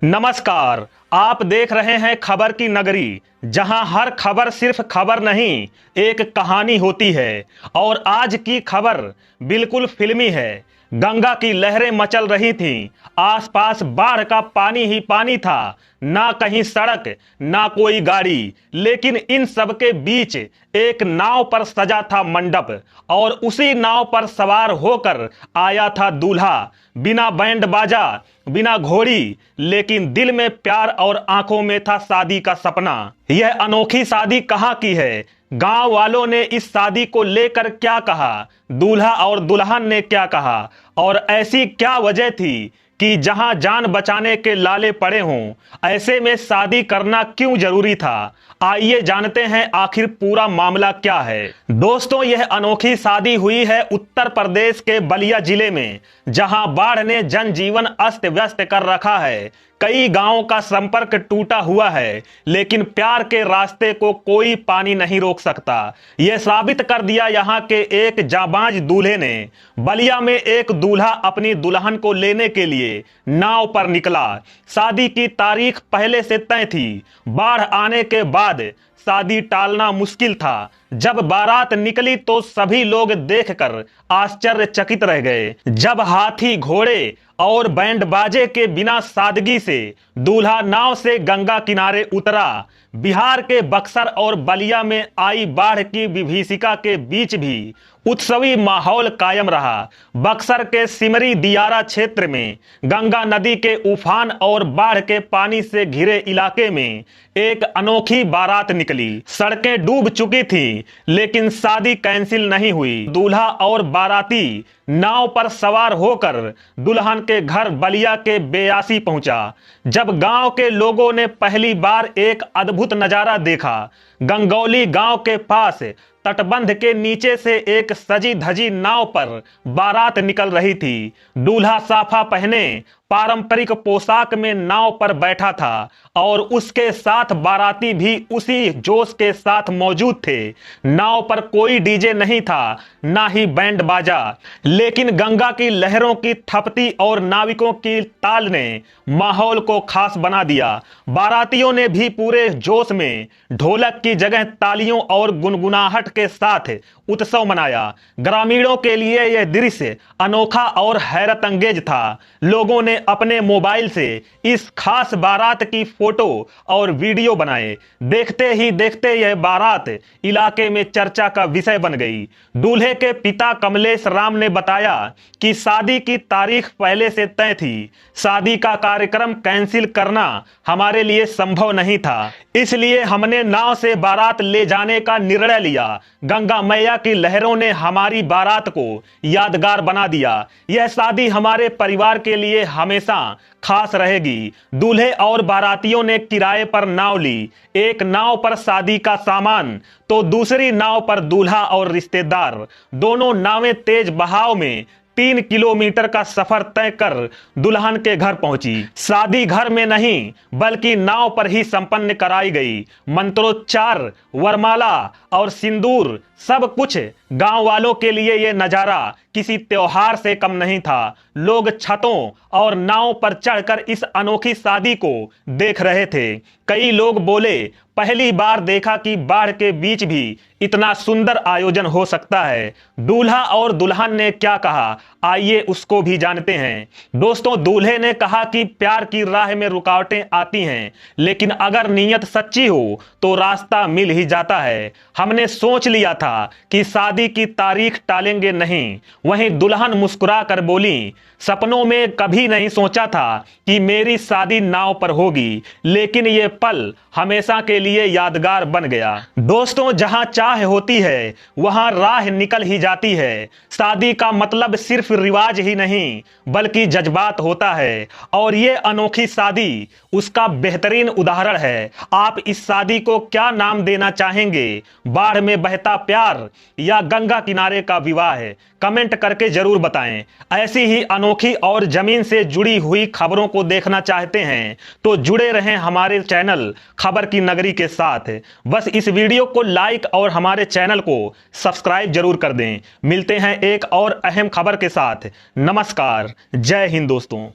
नमस्कार, आप देख रहे हैं खबर की नगरी, जहां हर खबर सिर्फ खबर नहीं, एक कहानी होती है। और आज की खबर बिल्कुल फिल्मी है। गंगा की लहरें मचल रही थीं, आसपास बाढ़ का पानी ही पानी था, ना कहीं सड़क ना कोई गाड़ी। लेकिन इन सब के बीच एक नाव पर सजा था मंडप, और उसी नाव पर सवार होकर आया था दूल्हा। बिना बैंड बाजा, बिना घोड़ी, लेकिन दिल में प्यार और आंखों में था शादी का सपना। यह अनोखी शादी कहाँ की है? गांव वालों ने इस शादी को लेकर क्या कहा? दूल्हा और दुल्हन ने क्या कहा? और ऐसी क्या वजह थी कि जहां जान बचाने के लाले पड़े हों, ऐसे में शादी करना क्यों जरूरी था? आइए जानते हैं आखिर पूरा मामला क्या है। दोस्तों, यह अनोखी शादी हुई है उत्तर प्रदेश के बलिया जिले में, जहां बाढ़ ने जनजीवन अस्त व्यस्त कर रखा है। कई गांवों का संपर्क टूटा हुआ है, लेकिन प्यार के रास्ते को कोई पानी नहीं रोक सकता। यह साबित कर दिया यहां के एक जाबाज दूल्हे ने। बलिया में एक दूल्हा अपनी दुल्हन को लेने के लिए नाव पर निकला। शादी की तारीख पहले से तय थी। बाढ़ आने के बाद शादी टालना मुश्किल था। जब बारात निकली तो सभी लोग देखकर आश्चर्यचकित रह गए। जब हाथी, घोड़े और बैंड बाजे के बिना सादगी से दूल्हा नाव से गंगा किनारे उतरा। बिहार के बक्सर और बलिया में आई बाढ़ की विभीषिका के बीच भी उत्सवी माहौल कायम रहा। बक्सर के सिमरी दियारा क्षेत्र में गंगा नदी के उफान और बाढ़ के पानी से घिरे इलाके में एक अनोखी बारात निकली। सड़कें डूब चुकी थीं, लेकिन शादी कैंसिल नहीं हुई। दूल्हा और बाराती नाव पर सवार होकर दुल्हन के घर बलिया के बेयासी पहुंचा। जब गांव के लोगों ने पहली बार एक अद्भुत नजारा देखा, गंगौली गांव के पास तटबंध के नीचे से एक सजी धजी नाव पर बारात निकल रही थी। दूल्हा साफा पहने पारंपरिक पोशाक में नाव पर बैठा था, और उसके साथ बाराती भी उसी जोश के साथ मौजूद थे। नाव पर कोई डीजे नहीं था, ना ही बैंड बाजा, लेकिन गंगा की लहरों की थपती और नाविकों की ताल ने माहौल को खास बना दिया। बारातियों ने भी पूरे जोश में ढोलक की जगह तालियों और गुनगुनाहट के साथ उत्सव मनाया। ग्रामीणों के लिए यह दृश्य अनोखा और हैरत अंगेज था। लोगों ने अपने मोबाइल से इस खास बारात की फोटो और वीडियो बनाए। देखते ही देखते यह बारात इलाके में चर्चा का विषय बन गई। दूल्हे के पिता कमलेश राम ने बताया कि शादी की तारीख पहले से तय थी। शादी का कार्यक्रम कैंसिल करना हमारे लिए संभव नहीं था, इसलिए हमने नाव से बारात ले जाने का निर्णय लिया। गंगा मैया की लहरों ने हमारी बारात को यादगार बना दिया। यह शादी हमारे परिवार के लिए हमेशा खास रहेगी। दूल्हे और बारातियों ने किराए पर नाव ली। एक नाव पर शादी का सामान, तो दूसरी नाव पर दूल्हा और रिश्तेदार। दोनों नावें तेज बहाव में 3 किलोमीटर का सफर तय कर दुल्हन के घर पहुंची। शादी घर में नहीं, बल्कि नाव पर ही संपन्न कराई गई। मंत्रोच्चार, वरमाला और सिंदूर, सब कुछ गांव वालों के लिए यह नजारा किसी त्योहार से कम नहीं था। लोग छतों और नाव पर चढ़कर इस अनोखी शादी को देख रहे थे। कई लोग बोले, पहली बार देखा कि बाढ़ के बीच भी इतना सुंदर आयोजन हो सकता है। दूल्हा और दुल्हन ने क्या कहा, आइए उसको भी जानते हैं। दोस्तों, दूल्हे ने कहा कि प्यार की राह में रुकावटें आती हैं, लेकिन अगर नीयत सच्ची हो तो रास्ता मिल ही जाता है। हमने सोच लिया था कि शादी की तारीख टालेंगे नहीं। वहीं दुल्हन मुस्कुरा कर बोली, सपनों में कभी नहीं सोचा था कि मेरी शादी नाव पर होगी, लेकिन ये पल हमेशा के लिए यादगार बन गया। दोस्तों, जहां चाह होती है वहां राह निकल ही जाती है। शादी का मतलब सिर्फ रिवाज ही नहीं, बल्कि जज्बात होता है, और ये अनोखी शादी उसका बेहतरीन उदाहरण है। आप इस शादी को क्या नाम देना चाहेंगे? बाढ़ में बहता प्यार या गंगा किनारे का विवाह? कमेंट करके जरूर बताएं। ऐसी ही अनोखी और जमीन से जुड़ी हुई खबरों को देखना चाहते हैं तो जुड़े रहें हमारे चैनल खबर की नगरी के साथ। बस इस वीडियो को लाइक और हमारे चैनल को सब्सक्राइब जरूर कर दें। मिलते हैं एक और अहम खबर के साथ। नमस्कार, जय हिंद दोस्तों।